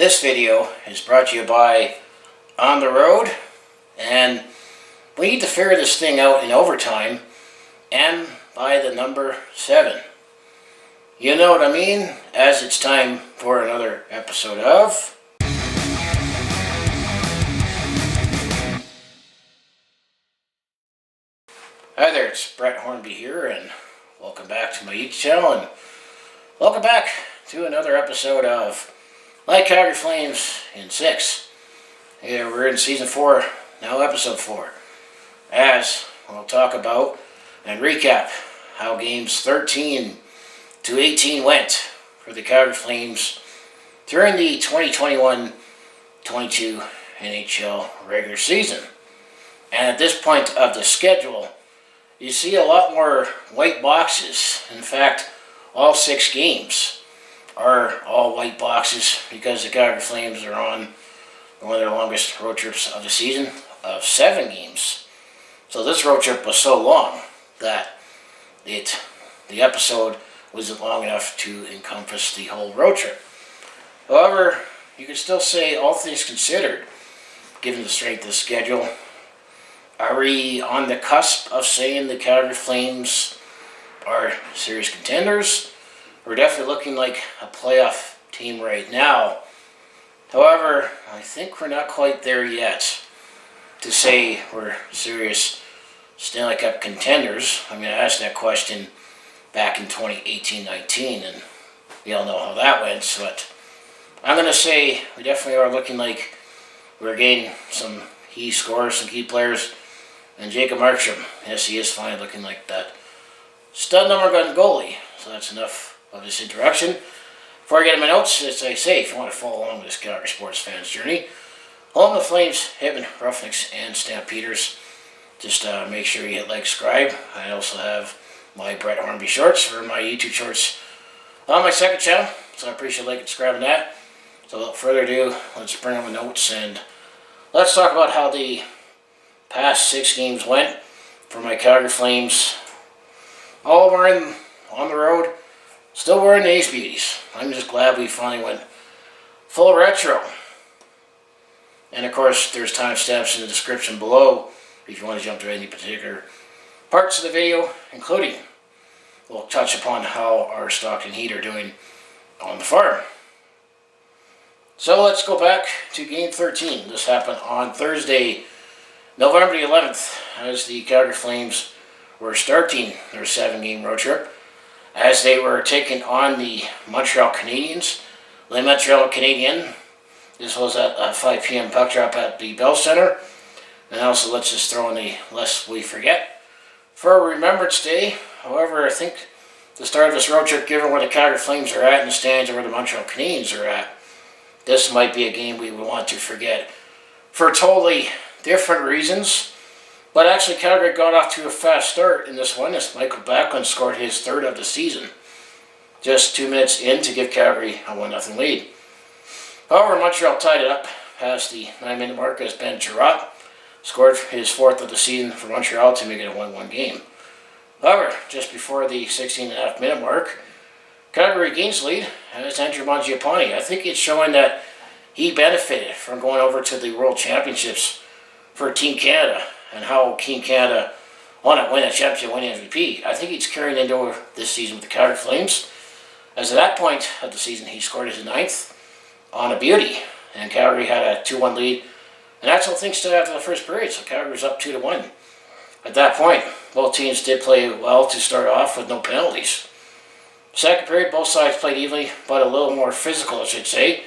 This video is brought to you by On the Road, and we need to figure this thing out in overtime, and by the number 7. You know what I mean, as it's time for another episode of... Hi there, it's Brett Hornby here, and welcome back to my YouTube channel, and welcome back to another episode of My Calgary Flames in 6. Yeah, we're in Season 4, now Episode 4, as we'll talk about and recap how Games 13 to 18 went for the Calgary Flames during the 2021-22 NHL Regular Season. And at this point of the schedule, you see a lot more white boxes. In fact, all 6 games are all white boxes because the Calgary Flames are on one of their longest road trips of the season of 7 games. So this road trip was so long that the episode wasn't long enough to encompass the whole road trip. However, you could still say, all things considered, given the strength of the schedule, are we on the cusp of saying the Calgary Flames are serious contenders? We're definitely looking like a playoff team right now. However, I think we're not quite there yet to say we're serious Stanley Cup contenders. I mean, I asked that question back in 2018-19, and we all know how that went. But I'm going to say we definitely are looking like we're getting some key scorers, some key players. And Jacob Markstrom, yes, he is finally looking like that stud number gun goalie. So that's enough of this introduction. Before I get in my notes, as I say, if you want to follow along with this Calgary sports fans journey, home of the Flames, Edmonton Roughnecks, and Stampeders, just make sure you hit like, subscribe. I also have my Brett Hornby shorts for my YouTube shorts on my second channel, so I appreciate like and subscribing that. So without further ado, let's bring on the notes and let's talk about how the past 6 games went for my Calgary Flames. All wearing on the road, still wearing the Ace Beauties. I'm just glad we finally went full retro. And of course, there's timestamps in the description below if you want to jump to any particular parts of the video, including we'll touch upon how our Stockton Heat are doing on the farm. So let's go back to Game 13. This happened on Thursday, November the 11th, as the Calgary Flames were starting their 7-game road trip, as they were taking on the Montreal Canadiens. The Montreal Canadiens, this was at a 5 p.m. puck drop at the Bell Center. And also, let's just throw in the lest we forget for Remembrance Day. However, I think the start of this road trip, given where the Calgary Flames are at in the stands and where the Montreal Canadiens are at, this might be a game we would want to forget for totally different reasons. But actually, Calgary got off to a fast start in this one as Michael Backlund scored his 3rd of the season, just 2 minutes in to give Calgary a 1-0 lead. However, Montreal tied it up past the 9-minute mark as Ben Girard scored his 4th of the season for Montreal to make it a 1-1 game. However, just before the 16.5-minute mark, Calgary gains lead as Andrew Mangiapane. I think it's showing that he benefited from going over to the World Championships for Team Canada and how Team Canada won a championship, win MVP. I think he's carrying into this season with the Calgary Flames, as at that point of the season he scored his 9th on a beauty, and Calgary had a 2-1 lead. And that's all things stood after the first period, so Calgary was up 2-1. At that point, both teams did play well to start off with no penalties. Second period, both sides played evenly, but a little more physical, I should say.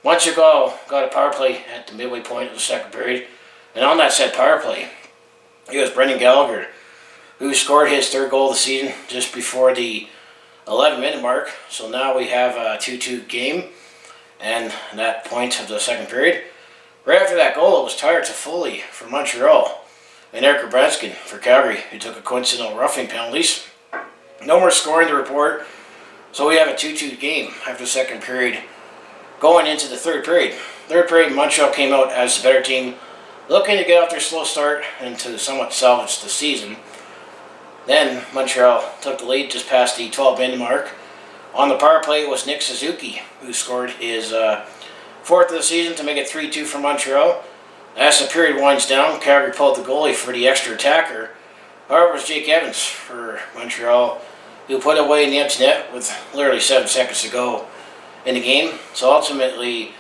Montreal got a power play at the midway point of the second period, and on that said power play, it was Brendan Gallagher who scored his 3rd goal of the season just before the 11-minute mark. So now we have a 2-2 game, and that point of the second period. Right after that goal, it was tired to fully for Montreal, and Eric Branskin for Calgary, who took a coincidental roughing penalties. No more scoring to report, so we have a 2-2 game after the second period going into the third period. Third period, Montreal came out as the better team, looking to get off their slow start and to somewhat salvage the season. Then Montreal took the lead just past the 12-minute mark. On the power play, it was Nick Suzuki who scored his fourth of the season to make it 3-2 for Montreal. As the period winds down, Calgary pulled the goalie for the extra attacker. However, it was Jake Evans for Montreal who put away in the empty net with literally 7 seconds to go in the game. So ultimately,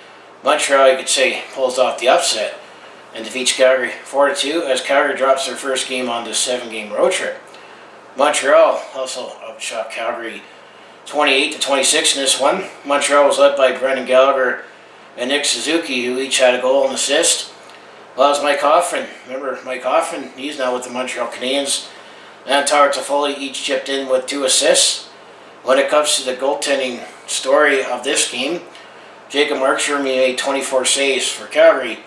Montreal, you could say, pulls off the upset and defeats Calgary 4-2 as Calgary drops their first game on this 7-game road trip. Montreal also outshot Calgary 28-26 in this one. Montreal was led by Brendan Gallagher and Nick Suzuki, who each had a goal and assist. Well, as Mike Hoffman, remember Mike Hoffman, he's now with the Montreal Canadiens, and Tara Toffoli each chipped in with 2 assists. When it comes to the goaltending story of this game, Jacob Markstrom made 24 saves for Calgary.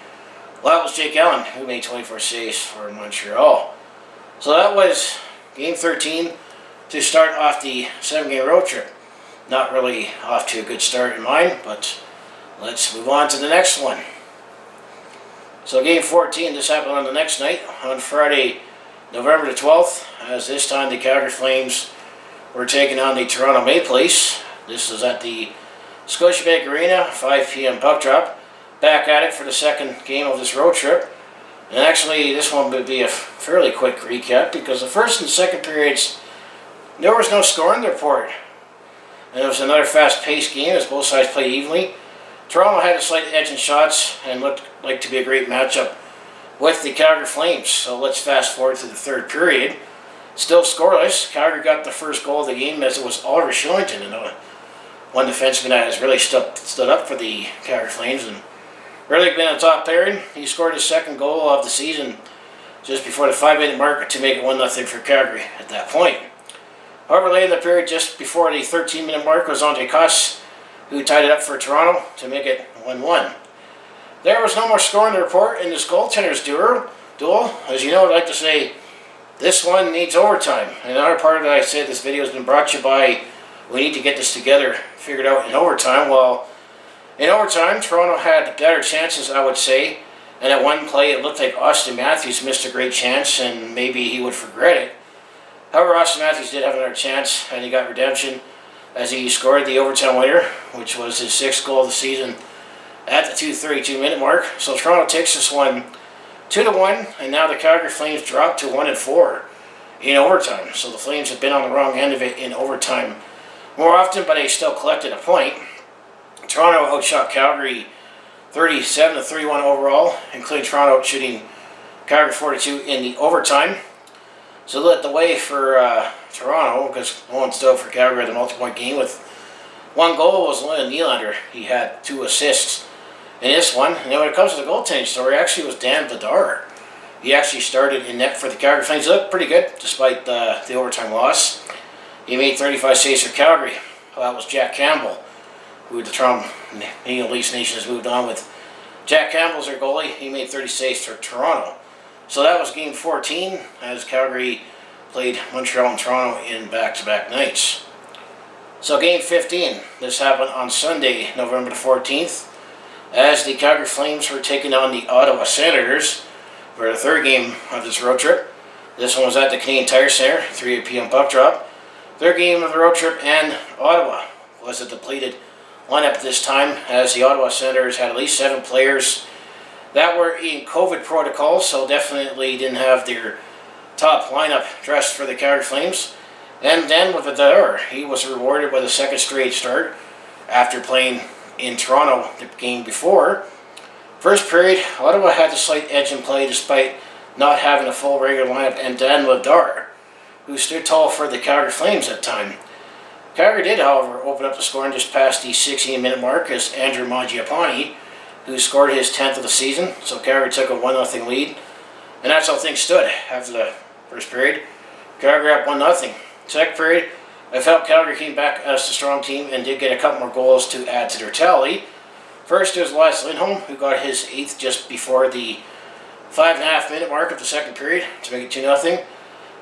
Well, that was Jake Allen who made 24 saves for Montreal. So that was Game 13 to start off the 7-game road trip. Not really off to a good start in mine, but let's move on to the next one. So Game 14, this happened on the next night, on Friday, November the 12th, as this time the Calgary Flames were taking on the Toronto Maple Leafs. This was at the Scotiabank Arena, 5 p.m. puck drop. Back at it for the second game of this road trip. And actually, this one would be a fairly quick recap because the first and second periods, there was no score in the report. And it was another fast-paced game as both sides played evenly. Toronto had a slight edge in shots and looked like to be a great matchup with the Calgary Flames. So let's fast forward to the third period. Still scoreless. Calgary got the first goal of the game as it was Oliver Shillington, and one defenseman that has really stood up for the Calgary Flames and really been a top pairing. He scored his second goal of the season just before the 5-minute mark to make it 1-0 for Calgary at that point. However, late in the period, just before the 13-minute mark, was Ondrej Kase, who tied it up for Toronto to make it 1-1. There was no more score in the report in this goaltenders duel. As you know, I'd like to say this one needs overtime. Another part that I said this video has been brought to you by, we need to get this together, figured out in overtime. Well, in overtime, Toronto had better chances, I would say. And at one play, it looked like Austin Matthews missed a great chance, and maybe he would regret it. However, Austin Matthews did have another chance, and he got redemption as he scored the overtime winner, which was his 6th goal of the season at the 2:32-minute mark. So Toronto takes this one 2-1, and now the Calgary Flames drop to 1-4 in overtime. So the Flames have been on the wrong end of it in overtime more often, but they still collected a point. Toronto outshot Calgary 37-31 overall, including Toronto shooting Calgary 42 in the overtime. So led the way for Toronto, because Owen Stowe for Calgary had a multi-point game with 1 goal was Leon Nylander. He had 2 assists in this one. And then when it comes to the goaltending story, actually it was Dan Vladar. He actually started in net for the Calgary Flames. He looked pretty good despite the overtime loss. He made 35 saves for Calgary. Well, that was Jack Campbell, who the Toronto Leafs Nation has moved on with. Jack Campbell's their goalie. He made 30 saves for Toronto. So that was Game 14 as Calgary played Montreal and Toronto in back-to-back nights. So Game 15, this happened on Sunday, November the 14th, as the Calgary Flames were taking on the Ottawa Senators for the third game of this road trip. This one was at the Canadian Tire Centre, 3 p.m. puck drop. Third game of the road trip, and Ottawa was a depleted lineup this time, as the Ottawa Senators had at least 7 players that were in COVID protocols, so definitely didn't have their top lineup dressed for the Calgary Flames. And then with Vladar, he was rewarded with a second straight start after playing in Toronto the game before. First period, Ottawa had the slight edge in play despite not having a full regular lineup, and Dan Vladar, who stood tall for the Calgary Flames at the time. Calgary did, however, open up the scoring just past the 16-minute mark as Andrew Mangiapane, who scored his 10th of the season. So Calgary took a 1-0 lead. And that's how things stood after the first period. Calgary up 1-0. Second period, I felt Calgary came back as the strong team and did get a couple more goals to add to their tally. First, it was Elias Lindholm, who got his 8th just before the 5.5-minute mark of the second period to make it 2-0.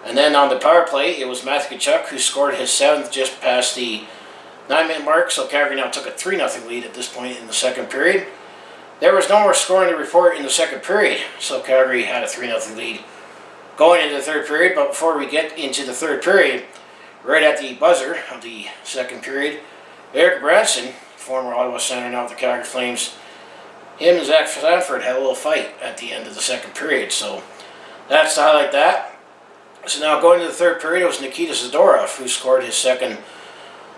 And then on the power play, it was Matthew Tkachuk who scored his 7th just past the 9-minute mark. So Calgary now took a 3-0 lead at this point in the second period. There was no more scoring to report in the second period, so Calgary had a 3-0 lead going into the third period. But before we get into the third period, right at the buzzer of the second period, Eric Branson, former Ottawa Senator, now with the Calgary Flames, him and Zach Sanford had a little fight at the end of the second period. So that's to highlight that. So now going to the third period, it was Nikita Zadorov who scored his second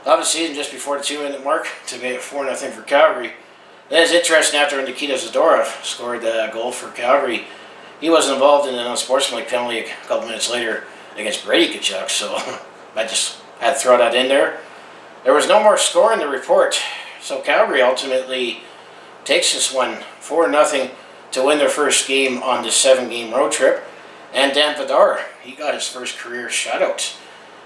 of the season just before the 2-minute mark to make it 4-0 for Calgary. That is interesting. After Nikita Zadorov scored the goal for Calgary, he wasn't involved in an unsportsmanlike penalty a couple minutes later against Brady Tkachuk, so I just had to throw that in there. There was no more score in the report, so Calgary ultimately takes this one 4-0 to win their first game on this 7-game road trip. And Dan Vladar, he got his first career shutout,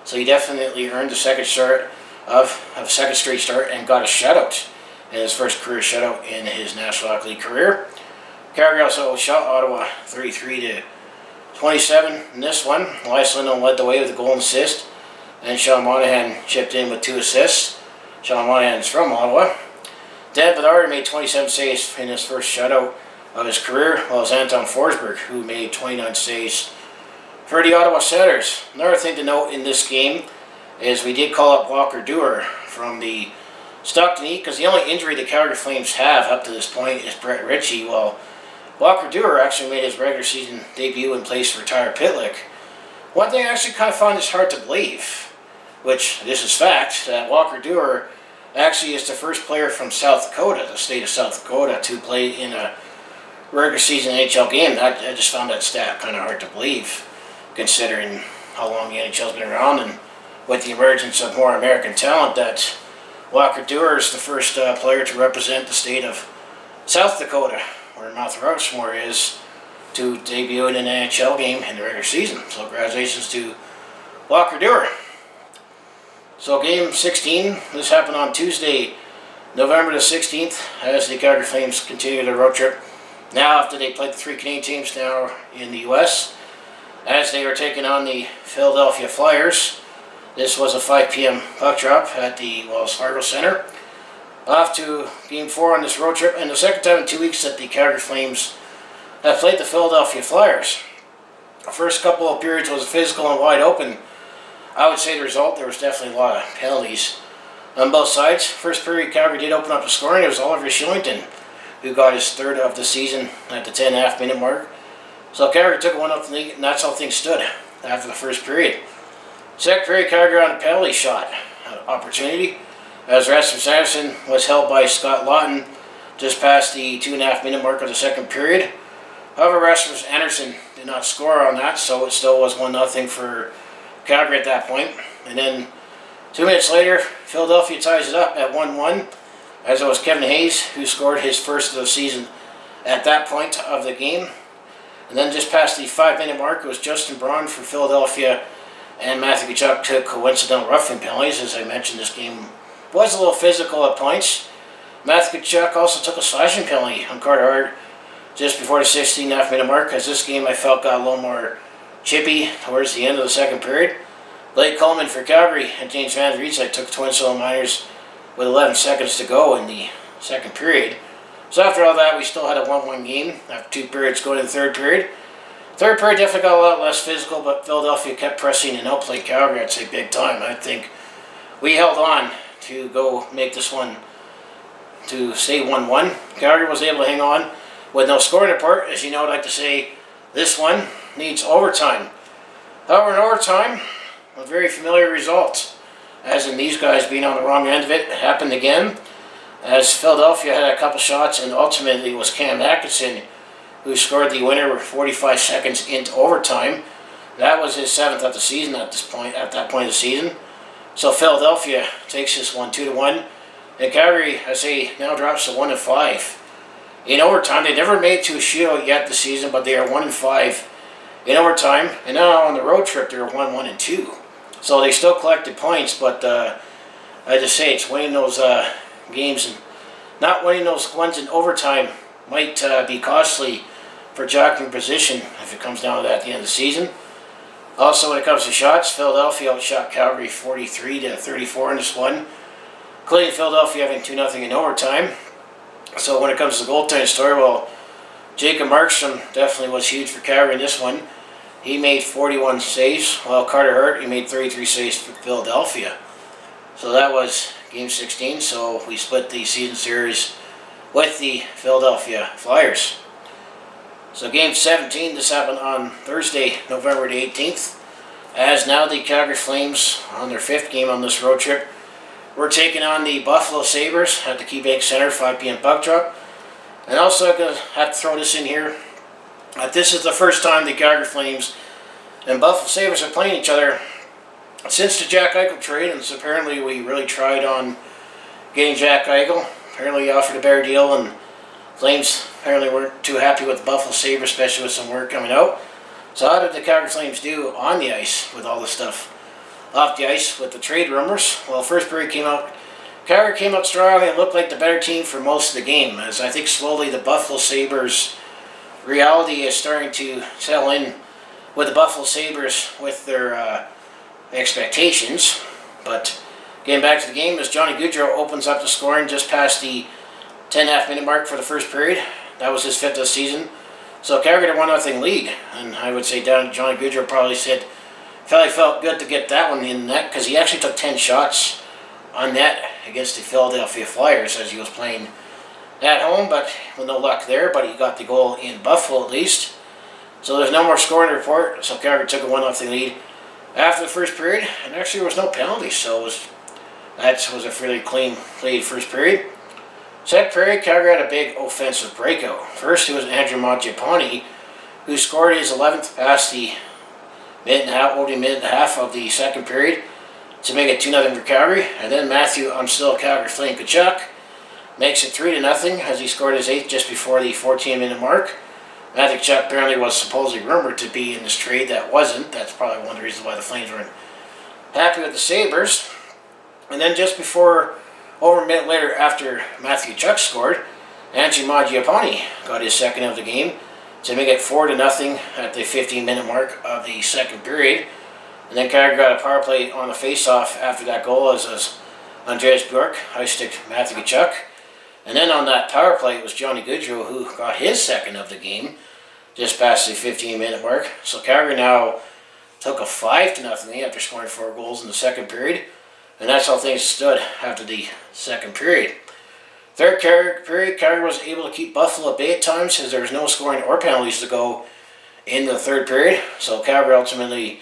so he definitely earned the second second straight start and got a shutout in his first career shutout in his National Hockey League career. Calgary also shot Ottawa 33-27 in this one. Elias Lindholm led the way with a goal and assist, and Sean Monahan chipped in with 2 assists. Sean Monahan is from Ottawa. Dan Vladar made 27 saves in his first shutout of his career, while as Anton Forsberg, who made 29 saves for the Ottawa Senators. Another thing to note in this game is we did call up Walker Duehr from the Stockton Heat, because the only injury the Calgary Flames have up to this point is Brett Ritchie. Well, Walker Duehr actually made his regular season debut in place for Tyler Pitlick. One thing I actually kind of find is hard to believe, which this is fact, that Walker Duehr actually is the first player from South Dakota, the state of South Dakota, to play in a regular season NHL game. I just found that stat kind of hard to believe, considering how long the NHL's been around, and with the emergence of more American talent, that Walker Duehr is the first player to represent the state of South Dakota, where Mount Rushmore is, to debut in an NHL game in the regular season. So congratulations to Walker Duehr. So game 16, this happened on Tuesday, November the 16th, as the Calgary Flames continue their road trip. Now after they played the 3 Canadian teams now in the U.S., as they are taking on the Philadelphia Flyers. This was a 5 p.m. puck drop at the Wells Fargo Center. Off to Game 4 on this road trip, and the second time in 2 weeks that the Calgary Flames have played the Philadelphia Flyers. The first couple of periods was physical and wide open. I would say the result, there was definitely a lot of penalties on both sides. First period, Calgary did open up the scoring. It was Oliver Shillington who got his third of the season at the 10.5 minute mark. So Calgary took one up the lead, and that's how things stood after the first period. Second period, Calgary on a penalty shot opportunity, as Rasmus Anderson was held by Scott Lawton just past the 2.5 minute mark of the second period. However, Rasmus Anderson did not score on that, so it still was 1-0 for Calgary at that point. And then 2 minutes later, Philadelphia ties it up at 1-1, as it was Kevin Hayes who scored his first of the season at that point of the game. And then just past the 5 minute mark, it was Justin Braun for Philadelphia, and Matthew Tkachuk took coincidental roughing penalties. As I mentioned, this game was a little physical at points. Matthew Tkachuk also took a slashing penalty on Carter Hart just before the 16.5 minute mark, as this game I felt got a little more chippy towards the end of the second period. Blake Coleman for Calgary and James Van Riemsdyk took twin-solo minors with 11 seconds to go in the second period. So after all that, we still had a 1-1 game after 2 periods going to the third period. Third period definitely got a lot less physical, but Philadelphia kept pressing and outplayed Calgary, I'd say, big time. I think we held on to go make this one to stay 1-1. Calgary was able to hang on with no scoring report. As you know, I'd like to say this one needs overtime. However, in overtime, a very familiar result, as in these guys being on the wrong end of it, happened again, as Philadelphia had a couple shots, and ultimately it was Cam Atkinson who scored the winner with 45 seconds into overtime. That was his 7th of the season at that point of the season. So Philadelphia takes this one 2-1, and Calgary, I say, now drops to 1-5 in overtime. They never made it to a shootout yet this season, but they are 1-5 in overtime, and now on the road trip they're 1-2. So they still collected points, but I just say it's winning those games and not winning those ones in overtime might be costly for jockeying position if it comes down to that at the end of the season. Also, when it comes to shots, Philadelphia outshot Calgary 43-34 in this one, including Philadelphia having 2-0 in overtime. So when it comes to the goaltending story, well, Jacob Markstrom definitely was huge for Calgary in this one. He made 41 saves, while Carter Hart, he made 33 saves for Philadelphia. So that was Game 16, so we split the season series with the Philadelphia Flyers. So Game 17, this happened on Thursday, November the 18th, as now the Calgary Flames, on their 5th game on this road trip, we're taking on the Buffalo Sabres at the KeyBank Center, 5 p.m. puck drop. And also I'm going to have to throw this in here, that this is the first time the Calgary Flames and Buffalo Sabres are playing each other since the Jack Eichel trade, and so apparently we really tried on getting Jack Eichel. Apparently he offered a better deal, and Flames apparently weren't too happy with the Buffalo Sabres, especially with some word coming out. So how did the Calgary Flames do on the ice with all this stuff off the ice with the trade rumors? Well, first period Calgary came out strong and looked like the better team for most of the game, as I think slowly the Buffalo Sabres reality is starting to settle in with the Buffalo Sabres with their expectations. But getting back to the game, as Johnny Gaudreau opens up the scoring just past the 10.5 minute mark for the first period. That was his 5th this season. So Calgary had a 1-0 lead, and I would say Johnny Gaudreau probably felt good to get that one in net, because he actually took 10 shots on net against the Philadelphia Flyers as he was playing at home, but with no luck there. But he got the goal in Buffalo at least. So there's no more scoring report. So Calgary took a 1-0 lead after the first period, and actually there was no penalty, so that was a fairly clean played first period. Second period, Calgary had a big offensive breakout. First, it was Andrew Mangiapane, who scored his 11th past the minute and a half of the second period to make it 2-0 for Calgary. And then Matthew, I'm still Calgary Flame Tkachuk, makes it 3-0 as he scored his 8th just before the 14-minute mark. Matthew Tkachuk apparently was supposedly rumored to be in this trade. That wasn't. That's probably one of the reasons why the Flames weren't happy with the Sabres. And then just before, over a minute later after Matthew Tkachuk scored, Andrew Mangiapane got his 2nd of the game to make it 4-0 at the 15-minute mark of the second period. And then Calgary got a power play on the face-off after that goal as Andreas Bjork high-sticked Matthew Tkachuk. And then on that power play, it was Johnny Gaudreau who got his 2nd of the game just past the 15-minute mark. So Calgary now took a 5-0 lead after scoring 4 goals in the second period. And that's how things stood after the second period. Third period, Calgary was able to keep Buffalo at bay at times, as there was no scoring or penalties to go in the third period. So Calgary ultimately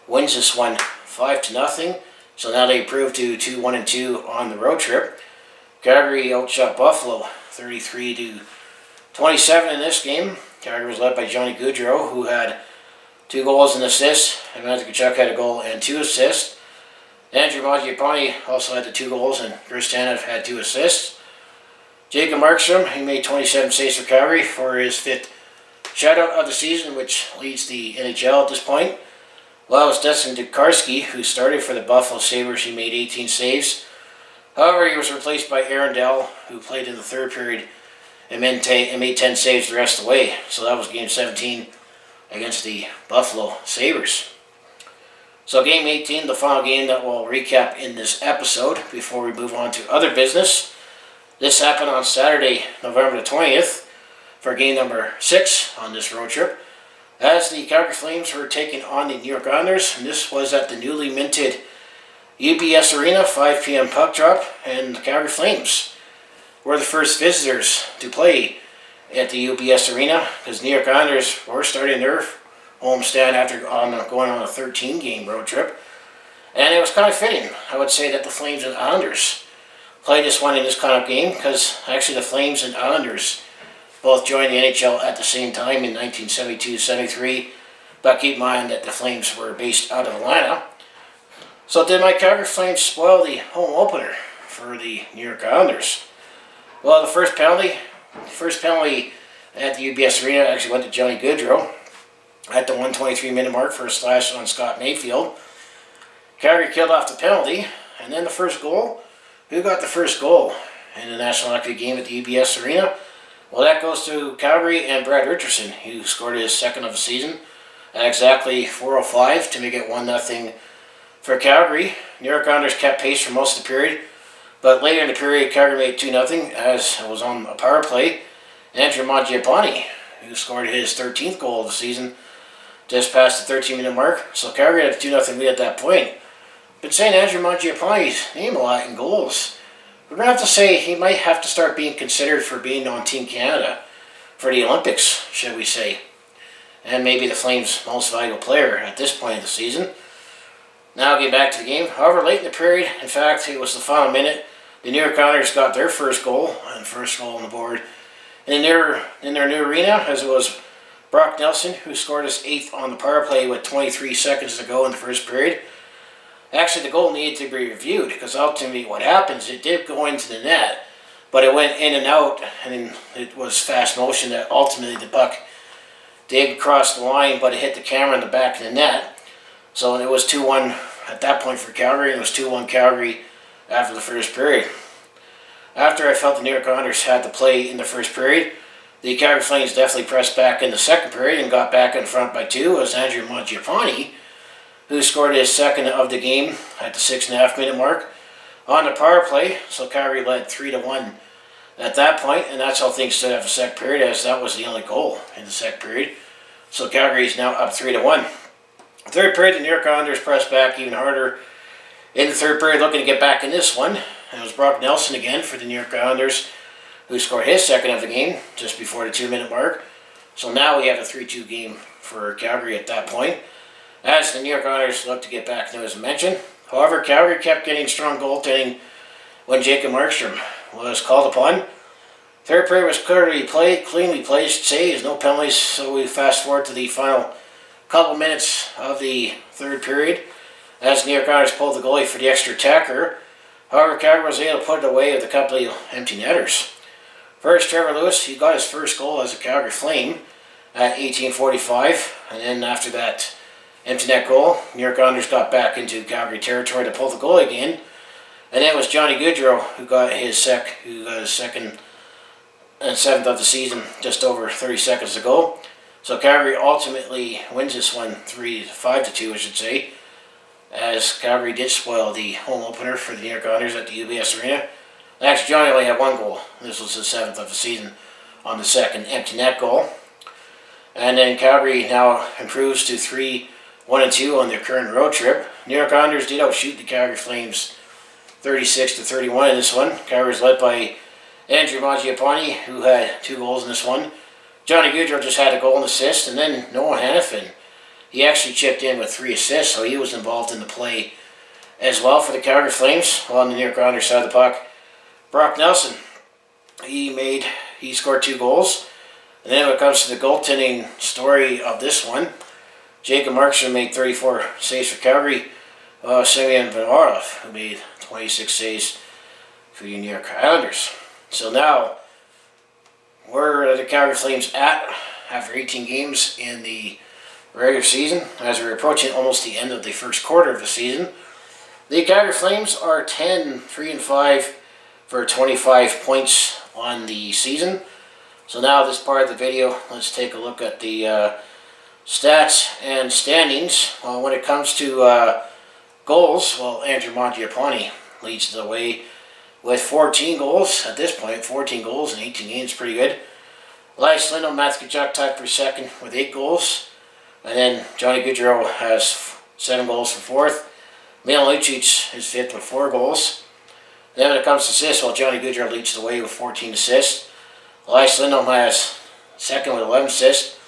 wins this one 5-0. So now they improved to 2-1-2 on the road trip. Calgary outshot Buffalo 33-27 in this game. Calgary was led by Johnny Gaudreau, who had 2 goals and assists, and Matthew Tkachuk had a goal and 2 assists. Andrew Mangiapane also had the 2 goals, and Chris Tanev had 2 assists. Jacob Markstrom, he made 27 saves for Calgary for his 5th shutout of the season, which leads the NHL at this point. While it was Dustin Dukarski, who started for the Buffalo Sabres, he made 18 saves. However, he was replaced by Aaron Dell, who played in the third period and made 10 saves the rest of the way. So that was Game 17 against the Buffalo Sabres. So Game 18, the final game that we'll recap in this episode before we move on to other business. This happened on Saturday, November the 20th, for game number 6 on this road trip, as the Calgary Flames were taking on the New York Islanders, and this was at the newly minted UBS Arena, 5 p.m. puck drop, and the Calgary Flames were the first visitors to play at the UBS Arena, because New York Islanders were starting their homestand after going on a 13-game road trip. And it was kind of fitting, I would say, that the Flames and Islanders played this one in this kind of game, because actually the Flames and Islanders both joined the NHL at the same time in 1972-73, but keep in mind that the Flames were based out of Atlanta. So did my Calgary Flames spoil the home opener for the New York Islanders? Well, the first penalty at the UBS Arena actually went to Johnny Gaudreau at the 1:23-minute mark for a slash on Scott Mayfield. Calgary killed off the penalty, and then the first goal. Who got the first goal in the National Hockey League game at the UBS Arena? Well, that goes to Calgary and Brad Richardson, who scored his 2nd of the season at exactly 4:05 to make it 1-0 for Calgary. New York Islanders kept pace for most of the period, but later in the period, Calgary made 2-0 as it was on a power play. Andrew Mangiapane, who scored his 13th goal of the season just past the 13-minute mark. So Calgary had a 2-0 lead at that point. Been saying Andrew Mangiapane's name a lot in goals we're going to have to say he might have to start being considered for being on Team Canada for the Olympics, should we say. And maybe the Flames' most valuable player at this point of the season. Now getting back to the game. However, late in the period, in fact, it was the final minute, the New York Islanders got their first goal, and first goal on the board in their new arena, as it was Brock Nelson, who scored his 8th on the power play with 23 seconds to go in the first period. Actually, the goal needed to be reviewed, because ultimately what happens, it did go into the net, but it went in and out, and it was fast motion that ultimately the puck did cross the line, but it hit the camera in the back of the net. So it was 2-1 at that point for Calgary, and it was 2-1 Calgary after the first period. After I felt the New York Islanders had to play in the first period, the Calgary Flames definitely pressed back in the second period and got back in front by 2. It was Andrew Mangiapane, who scored his second of the game at the 6.5 minute mark on the power play. So Calgary led 3-1 at that point, and that's how things stood after the second period, as that was the only goal in the second period. So Calgary is now up 3-1. Third period, the New York Islanders pressed back even harder in the third period, looking to get back in this one. And it was Brock Nelson again for the New York Islanders, who scored his second of the game just before the 2 minute mark. So now we have a 3-2 game for Calgary at that point, as the New York Islanders look to get back, as I mentioned. However, Calgary kept getting strong goaltending when Jacob Markstrom was called upon. Third period was cleanly placed saves, no penalties, so we fast forward to the final couple minutes of the third period, as the New York Islanders pulled the goalie for the extra attacker. However, Calgary was able to put it away with a couple of empty netters. First, Trevor Lewis, he got his first goal as a Calgary Flame at 18:45, and then after that empty net goal, New York Islanders got back into Calgary territory to pull the goal again, and then it was Johnny Gaudreau who got his second and 7th of the season, just over 30 seconds to go. So Calgary ultimately wins this one 5-2, I should say, as Calgary did spoil the home opener for the New York Islanders at the UBS Arena. Actually, Johnny only had 1 goal. This was his 7th of the season on the second empty net goal. And then Calgary now improves to 3-1-2 on their current road trip. New York Islanders did outshoot the Calgary Flames 36-31 in this one. Calgary was led by Andrew Mangiapane, who had 2 goals in this one. Johnny Gaudreau just had a goal and assist, and then Noah Hannafin, he actually chipped in with 3 assists, so he was involved in the play as well for the Calgary Flames. While on the New York Islanders side of the puck, Brock Nelson, he scored 2 goals. And then when it comes to the goaltending story of this one, Jacob Markstrom made 34 saves for Calgary. Semyon Varlamov, who made 26 saves for the New York Islanders. So now, where are the Calgary Flames at after 18 games in the regular season, as we're approaching almost the end of the first quarter of the season? The Calgary Flames are 10-3-5 for 25 points on the season. So now this part of the video, let's take a look at the stats and standings. Well, when it comes to goals, well, Andrew Mangiapane leads the way with 14 goals at this point. 14 goals in 18 games, pretty good. Elias Lindholm, Matthew Tkachuk tied for second with 8 goals. And then Johnny Gaudreau has 7 goals for 4th. Milan Lucic is 5th with 4 goals. And then when it comes to assists, well, Johnny Gaudreau leads the way with 14 assists. Elias Lindholm has 2nd with 11 assists.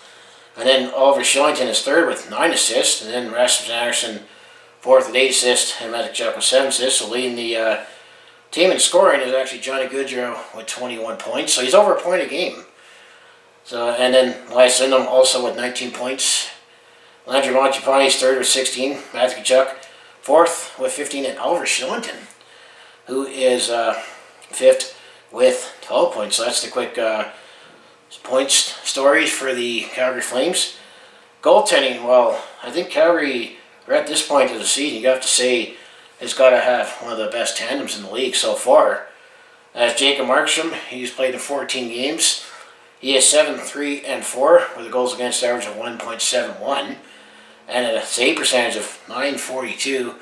And then Oliver Shillington is 3rd with 9 assists. And then Rasmus Andersson 4th with 8 assists. And Matthew Tkachuk with 7 assists. So leading the team in scoring is actually Johnny Gaudreau with 21 points. So he's over a point a game. So, and then Elias Lindholm also with 19 points. Andrew Mangiapane is 3rd with 16. Matthew Tkachuk 4th with 15. And Oliver Shillington, who is 5th with 12 points. So that's the quick points story for the Calgary Flames. Goaltending, well, I think Calgary, we're at this point of the season, you have to say, has got to have one of the best tandems in the league so far. As Jacob Markstrom, he's played in 14 games. He is 7-3-4 with a goals against average of 1.71 and a save percentage of .942.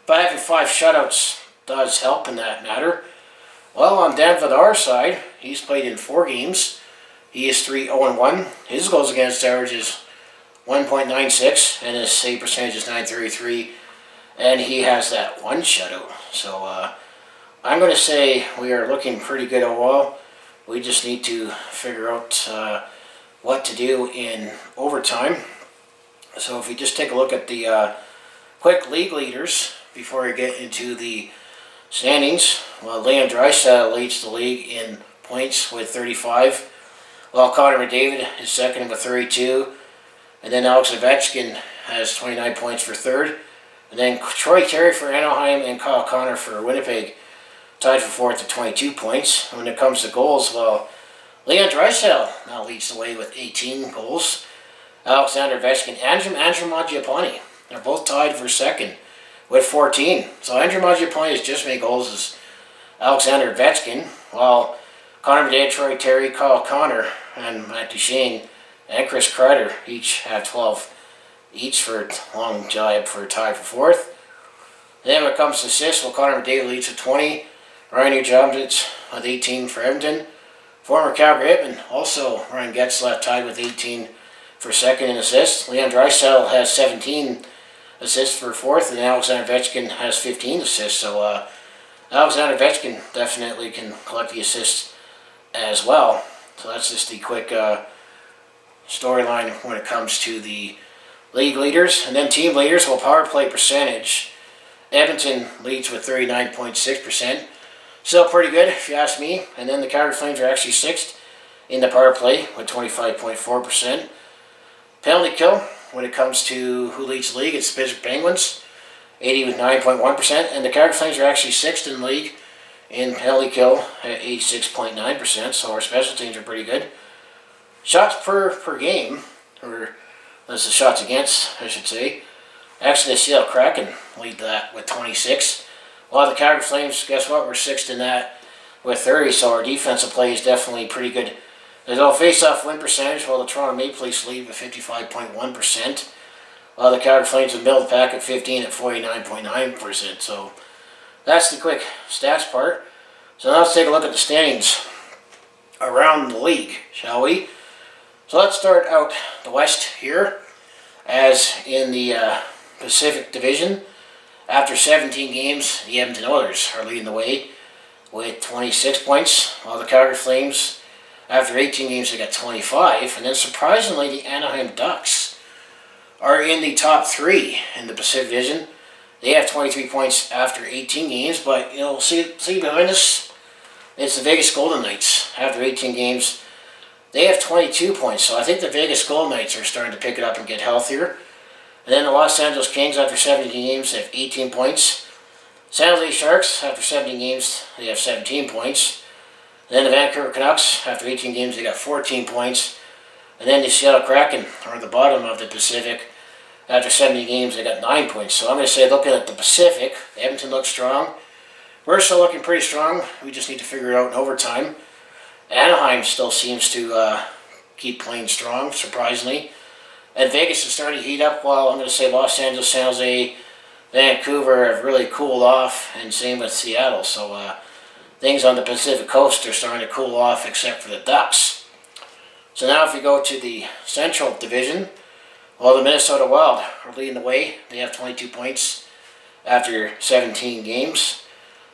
But having 5 shutouts does help in that matter. Well, on Dan Vidar's side, he's played in 4 games. He is 3-0-1. His goals against average is 1.96 and his save percentage is .933. And he has that 1 shutout. So I'm going to say we are looking pretty good overall. We just need to figure out what to do in overtime. So if we just take a look at the quick league leaders before we get into the standings, well, Leon Draisaitl leads the league in points with 35, while Connor McDavid is second with 32, and then Alex Ovechkin has 29 points for third, and then Troy Terry for Anaheim and Kyle Connor for Winnipeg tied for fourth at 22 points. And when it comes to goals, well, Leon Draisaitl now leads the way with 18 goals. Alexander Ovechkin and Andrew Mangiapane, they're both tied for second with 14. So Andrew Mangiapane has just made goals as Alexander Ovechkin, while Connor McDavid, Troy Terry, Kyle Connor, and Matt Duchene and Chris Kreider each have 12 each for long jibe for a tie for fourth. Then when it comes to assists, well, Connor McDavid leads with 20. Ryan Nugent with 18 for Edmonton. Former Calgary Hitman, also Ryan Getzlaf tied with 18 for second in assists. Leon Draisaitl has 17 assists for fourth, and Alexander Ovechkin has 15 assists. So Alexander Ovechkin definitely can collect the assists as well. So that's just the quick storyline when it comes to the league leaders. And then team leaders, well, power play percentage. Edmonton leads with 39.6%. Still pretty good, if you ask me. And then the Calgary Flames are actually sixth in the power play with 25.4%. Penalty kill, when it comes to who leads the league, it's the Pittsburgh Penguins, 80 with 9.1%. And the Calgary Flames are actually sixth in the league in penalty kill at 86.9%. So our special teams are pretty good. Shots per game, or that's the shots against, I should say. Actually, the Seattle Kraken lead that with 26. While the Calgary Flames, guess what? We're sixth in that with 30. So our defensive play is definitely pretty good. There's no face-off win percentage, while the Toronto Maple Leafs lead with 55.1%. While the Calgary Flames have built the pack at 15 at 49.9%. So that's the quick stats part. So now let's take a look at the standings around the league, shall we? So let's start out the West here, as in the Pacific Division. After 17 games, the Edmonton Oilers are leading the way with 26 points, while the Calgary Flames, after 18 games, they got 25. And then surprisingly, the Anaheim Ducks are in the top three in the Pacific Division. They have 23 points after 18 games, but you know, see behind us, it's the Vegas Golden Knights. After 18 games, they have 22 points. So I think the Vegas Golden Knights are starting to pick it up and get healthier. And then the Los Angeles Kings, after 17 games, have 18 points. San Jose Sharks, after 17 games, they have 17 points. And then the Vancouver Canucks, after 18 games, they got 14 points. And then the Seattle Kraken are at the bottom of the Pacific. After 70 games, they got 9 points. So I'm going to say, looking at the Pacific, Edmonton looks strong. We're still looking pretty strong. We just need to figure it out in overtime. Anaheim still seems to keep playing strong, surprisingly. And Vegas is starting to heat up, while I'm going to say Los Angeles, San Jose, Vancouver have really cooled off, and same with Seattle. So things on the Pacific Coast are starting to cool off, except for the Ducks. So now if we go to the Central Division, well, the Minnesota Wild are leading the way. They have 22 points after 17 games.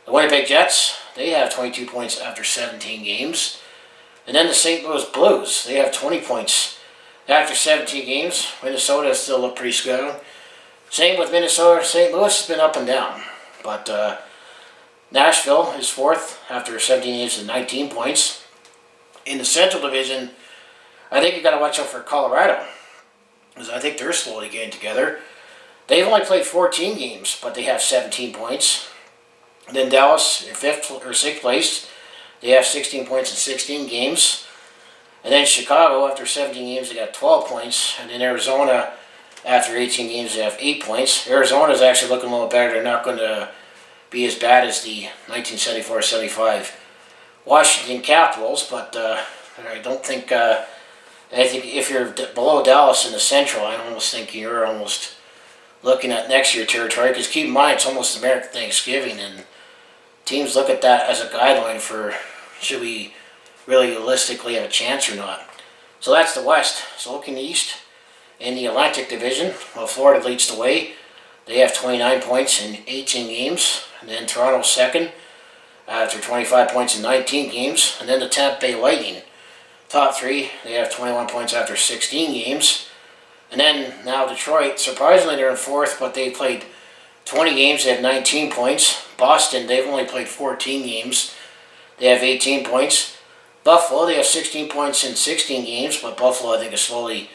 The Winnipeg Jets, they have 22 points after 17 games. And then the St. Louis Blues, they have 20 points after 17 games. Minnesota still look pretty strong. Same with Minnesota. St. Louis has been up and down. But Nashville is fourth after 17 games and 19 points. In the Central Division, I think you got to watch out for Colorado, because I think they're slowly getting together. They've only played 14 games, but they have 17 points. And then Dallas in fifth or sixth place. They have 16 points in 16 games. And then Chicago, after 17 games, they got 12 points. And then Arizona, after 18 games, they have 8 points. Arizona is actually looking a little better. They're not going to be as bad as the 1974-75 Washington Capitals, but I don't think. I think if you're below Dallas in the Central, I almost think you're almost looking at next year territory. Because keep in mind, it's almost American Thanksgiving, and teams look at that as a guideline for should we really realistically have a chance or not. So that's the West. So looking east, in the Atlantic Division, well, Florida leads the way. They have 29 points in 18 games. And then Toronto's second after 25 points in 19 games. And then the Tampa Bay Lightning, top 3, they have 21 points after 16 games. And then now Detroit, surprisingly they're in 4th, but they played 20 games, they have 19 points. Boston, they've only played 14 games, they have 18 points. Buffalo, they have 16 points in 16 games, but Buffalo I think is slowly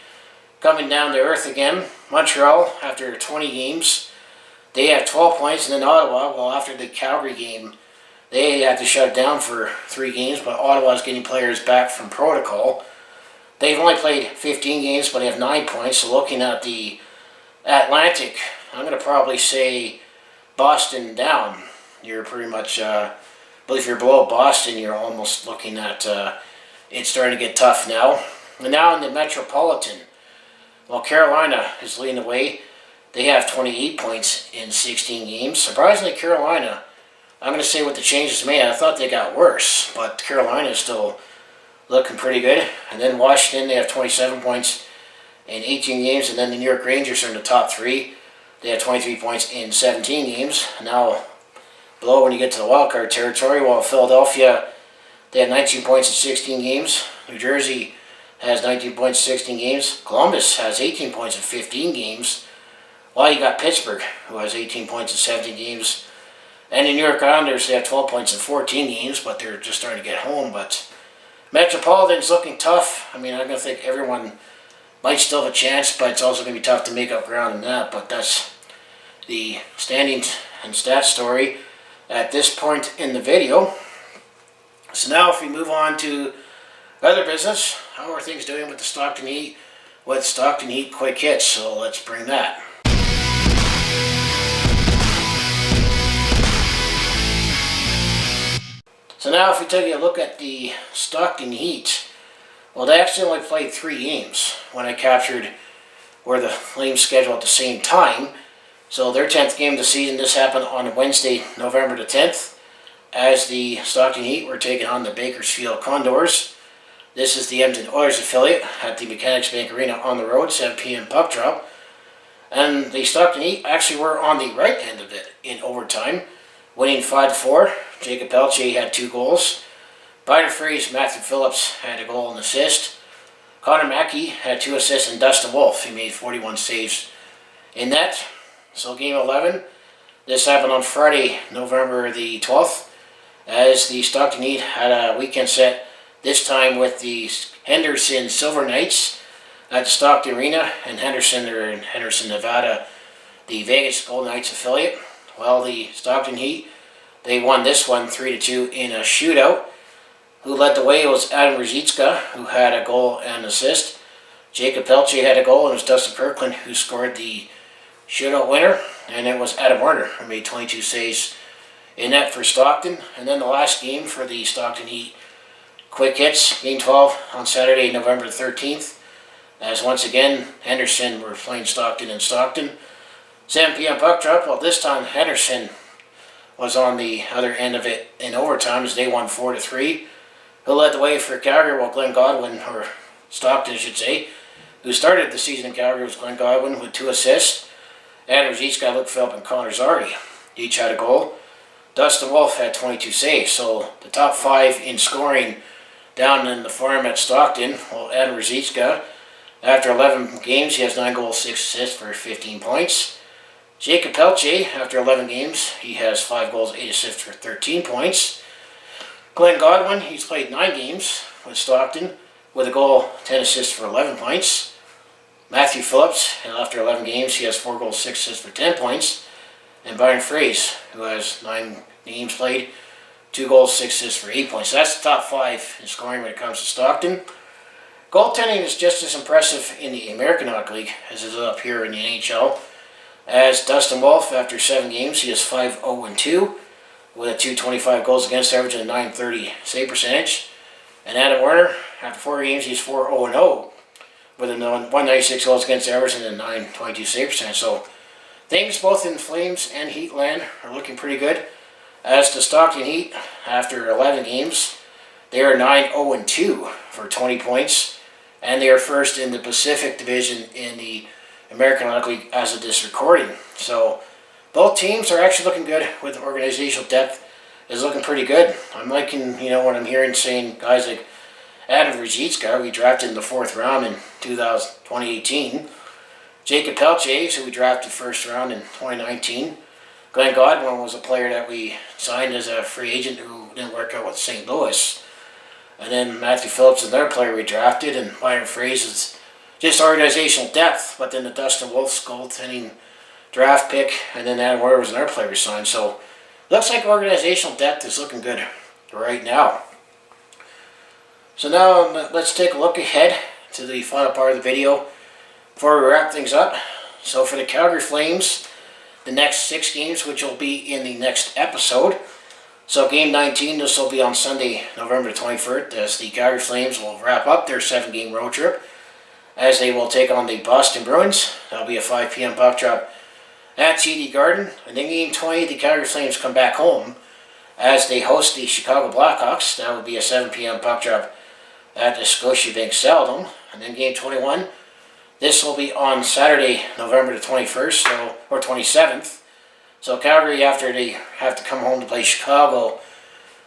coming down to earth again. Montreal, after 20 games, they have 12 points. And then Ottawa, well, after the Calgary game, they had to shut down for 3 games, but Ottawa's getting players back from protocol. They've only played 15 games, but they have 9 points. So looking at the Atlantic, I'm going to probably say Boston down. You're pretty much, but if you're below Boston, you're almost looking at it's starting to get tough now. And now in the Metropolitan, well, Carolina is leading the way. They have 28 points in 16 games. Surprisingly, Carolina, I'm going to say with the changes made, I thought they got worse, but Carolina is still looking pretty good. And then Washington, they have 27 points in 18 games. And then the New York Rangers are in the top 3. They have 23 points in 17 games. Now, below when you get to the wild card territory, while Philadelphia, they have 19 points in 16 games. New Jersey has 19 points in 16 games. Columbus has 18 points in 15 games. Well, you got Pittsburgh, who has 18 points in 17 games. And the New York Islanders, they have 12 points in 14 games, but they're just starting to get home. But Metropolitan's looking tough. I mean, I'm going to think everyone might still have a chance, but it's also going to be tough to make up ground in that. But that's the standings and stats story at this point in the video. So now if we move on to other business, how are things doing with the Stockton Heat? With Stockton Heat quick hits, so let's bring that. So now if we take a look at the Stockton Heat, well, they actually only played 3 games when I captured where the Flames scheduled at the same time. So their 10th game of the season, this happened on Wednesday, November the 10th, as the Stockton Heat were taking on the Bakersfield Condors. This is the Edmonton Oilers affiliate at the Mechanics Bank Arena on the road, 7 p.m. puck drop. And the Stockton Heat actually were on the right end of it in overtime, winning 5-4. Jacob Markstrom had 2 goals. Byron Freeze, Matthew Phillips had a goal and assist. Connor Mackey had 2 assists, and Dustin Wolf, he made 41 saves in net. So game 11, this happened on Friday, November the 12th, as the Stockton Heat had a weekend set, this time with the Henderson Silver Knights at the Stockton Arena. And Henderson, they're in Henderson, Nevada, the Vegas Golden Knights affiliate. Well, the Stockton Heat, they won this one 3-2 in a shootout. Who led the way was Adam Ruzicka, who had a goal and assist. Jacob Markstrom had a goal, and it was Dustin Kirkland who scored the shootout winner. And it was Adam Werner who made 22 saves in net for Stockton. And then the last game for the Stockton Heat quick hits, game 12 on Saturday, November 13th. As once again, Henderson were playing Stockton in Stockton. 7 p.m. puck drop. Well, this time Henderson was on the other end of it in overtime as they won 4-3. Who led the way for Calgary? Well, Glenn Godwin, or Stockton I should say, who started the season in Calgary, was Glenn Godwin with 2 assists. Adam Ruzicka, Luke Phillip, and Connor Zary each had a goal. Dustin Wolf had 22 saves. So the top 5 in scoring down in the farm at Stockton. Well, Adam Ruzicka, after 11 games, he has 9 goals, 6 assists for 15 points. Jacob Markstrom, after 11 games, he has 5 goals, 8 assists for 13 points. Glenn Godwin, he's played 9 games with Stockton with a goal, 10 assists for 11 points. Matthew Phillips, after 11 games, he has 4 goals, 6 assists for 10 points. And Byron Freeze, who has 9 games played, 2 goals, 6 assists for 8 points. So that's the top 5 in scoring when it comes to Stockton. Goaltending is just as impressive in the American Hockey League as it is up here in the NHL. As Dustin Wolf, after 7 games, he has 5-0-2 with a .225 goals against average and a .930 save percentage. And Adam Werner, after 4 games, he's 4-0-0 with a .196 goals against average and a .922 save percentage. So things both in Flames and Heat land are looking pretty good. As the Stockton Heat, after 11 games, they are 9-0-2 for 20 points. And they are first in the Pacific Division in the American Hockey League as of this recording. So both teams are actually looking good with organizational depth is looking pretty good. I'm liking, what I'm hearing saying guys like Adam Ruzicka, we drafted in the 4th round in 2018. Jacob Pelche, who we drafted 1st round in 2019. Glenn Gaudreau was a player that we signed as a free agent who didn't work out with St. Louis. And then Matthew Phillips is another player we drafted, and Byron Fraser is just organizational depth. But then the Dustin Wolf's goaltending draft pick, and then Adam Warner was another player we signed. So looks like organizational depth is looking good right now. So now let's take a look ahead to the final part of the video before we wrap things up. So for the Calgary Flames, the next 6 games, which will be in the next episode. So game 19, this will be on Sunday, November 21st, as the Calgary Flames will wrap up their 7-game road trip, as they will take on the Boston Bruins. That'll be a 5 p.m. puck drop at TD Garden. And then game 20, the Calgary Flames come back home as they host the Chicago Blackhawks. That will be a 7 p.m. puck drop at the Scotiabank Saddledome. And then game 21, this will be on Saturday, November the 21st, or 27th. So Calgary, after they have to come home to play Chicago,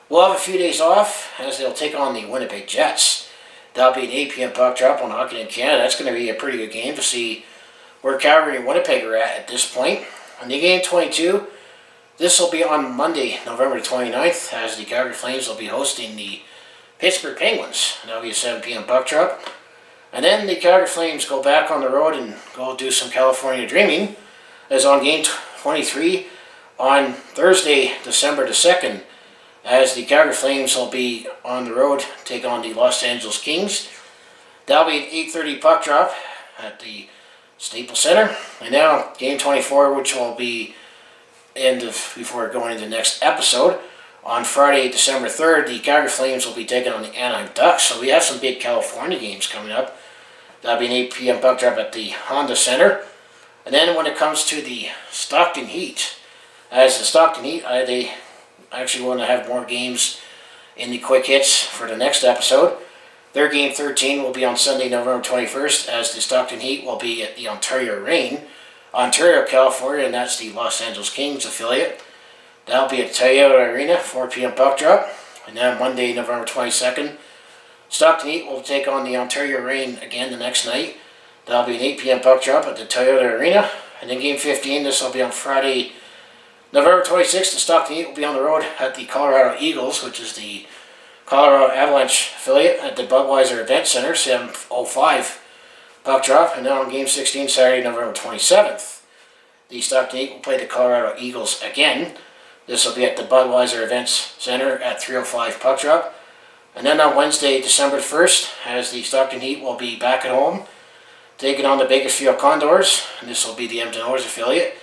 will have a few days off as they'll take on the Winnipeg Jets. That'll be an 8 p.m. puck drop on Hockey in Canada. That's going to be a pretty good game to see where Calgary and Winnipeg are at this point. And the game 22, this will be on Monday, November 29th, as the Calgary Flames will be hosting the Pittsburgh Penguins. That'll be a 7 p.m. puck drop. And then the Calgary Flames go back on the road and go do some California dreaming, as on game 23 on Thursday, December the 2nd, as the Calgary Flames will be on the road, take on the Los Angeles Kings. That'll be an 8:30 puck drop at the Staples Center. And now game 24, which will be before going into the next episode, on Friday, December 3rd, the Calgary Flames will be taking on the Anaheim Ducks. So we have some big California games coming up. That'll be an 8 p.m. puck drop at the Honda Center. And then when it comes to the Stockton Heat, as the Stockton Heat, they actually want to have more games in the quick hits for the next episode. Their game 13 will be on Sunday, November 21st, as the Stockton Heat will be at the Ontario Reign, Ontario, California, and that's the Los Angeles Kings affiliate. That'll be at Toyota Arena, 4 p.m. puck drop. And then Monday, November 22nd, Stockton Heat will take on the Ontario Reign again the next night. That'll be an 8 p.m. puck drop at the Toyota Arena. And then game 15, this will be on Friday, November 26th. The Stockton Heat will be on the road at the Colorado Eagles, which is the Colorado Avalanche affiliate, at the Budweiser Event Center, 7:05 puck drop. And then on game 16, Saturday, November 27th, the Stockton Heat will play the Colorado Eagles again. This will be at the Budweiser Events Center at 3:05 puck drop. And then on Wednesday, December 1st, as the Stockton Heat will be back at home, taking on the Bakersfield Condors, and this will be the Edmonton Oilers affiliate,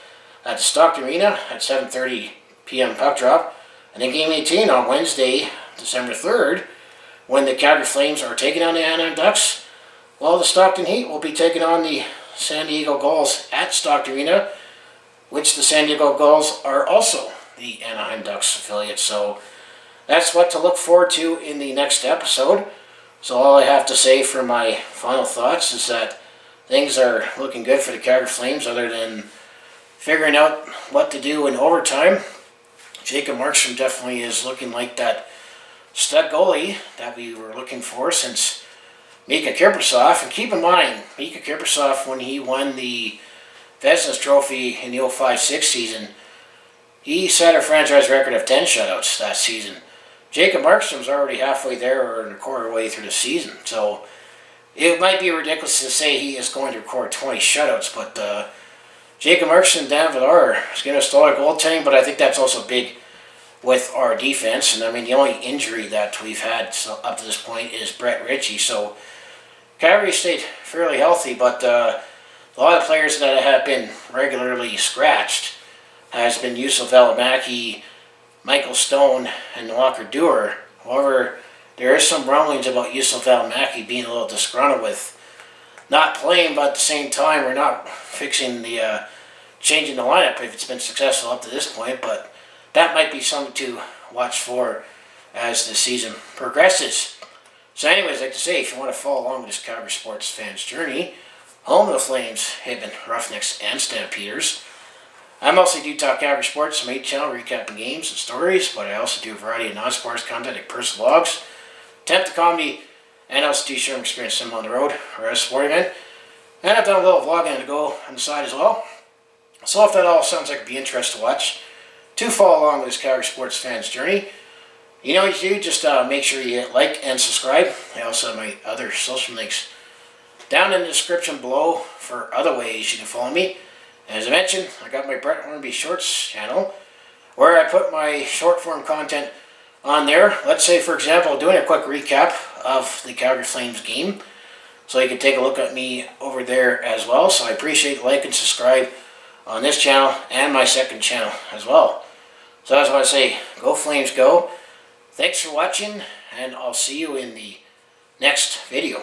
at the Stockton Arena at 7:30 p.m. puck drop. And then game 18 on Wednesday, December 3rd, when the Calgary Flames are taking on the Anaheim Ducks, well, the Stockton Heat will be taking on the San Diego Gulls at Stockton Arena, which the San Diego Gulls are also the Anaheim Ducks affiliate. So that's what to look forward to in the next episode. So all I have to say for my final thoughts is that things are looking good for the Calgary Flames, other than figuring out what to do in overtime. Jacob Markstrom definitely is looking like that stud goalie that we were looking for since Mika Kiprusoff. And keep in mind, Mika Kiprusoff, when he won the Vezina Trophy in the 05-06 season, he set a franchise record of 10 shutouts that season. Jacob Markstrom's already halfway there, or a quarter way through the season. So it might be ridiculous to say he is going to record 20 shutouts, but Jacob Markstrom and Dan Vladar is going to stall our goaltending, but I think that's also big with our defense. And I mean, the only injury that we've had up to this point is Brett Ritchie. So Calgary stayed fairly healthy, but a lot of players that have been regularly scratched has been Yusuf Valimaki, Michael Stone, and Walker Dewar. However, there is some rumblings about Yusuf Valimaki being a little disgruntled with not playing, but at the same time, we're not fixing the changing the lineup if it's been successful up to this point. But that might be something to watch for as the season progresses. So anyways, I'd like to say, if you want to follow along with this Calgary sports fans' journey, home of the Flames, Hitman, Roughnecks, and Stampeders, I mostly do talk Calgary sports on my channel, recapping games and stories, but I also do a variety of non-sports content like personal vlogs, attempt to comedy, and also do share experience sim on the road or as a sporting event. And I've done a little vlogging to go on the side as well. So if that all sounds like it'd be interesting to watch, to follow along with this Calgary sports fans journey, you know what you do, just make sure you hit like and subscribe. I also have my other social links down in the description below for other ways you can follow me. As I mentioned, I got my Brett Hornby Shorts channel where I put my short form content on there. Let's say, for example, doing a quick recap of the Calgary Flames game. So you can take a look at me over there as well. So I appreciate like and subscribe on this channel and my second channel as well. So I just want to say, go Flames go. Thanks for watching, and I'll see you in the next video.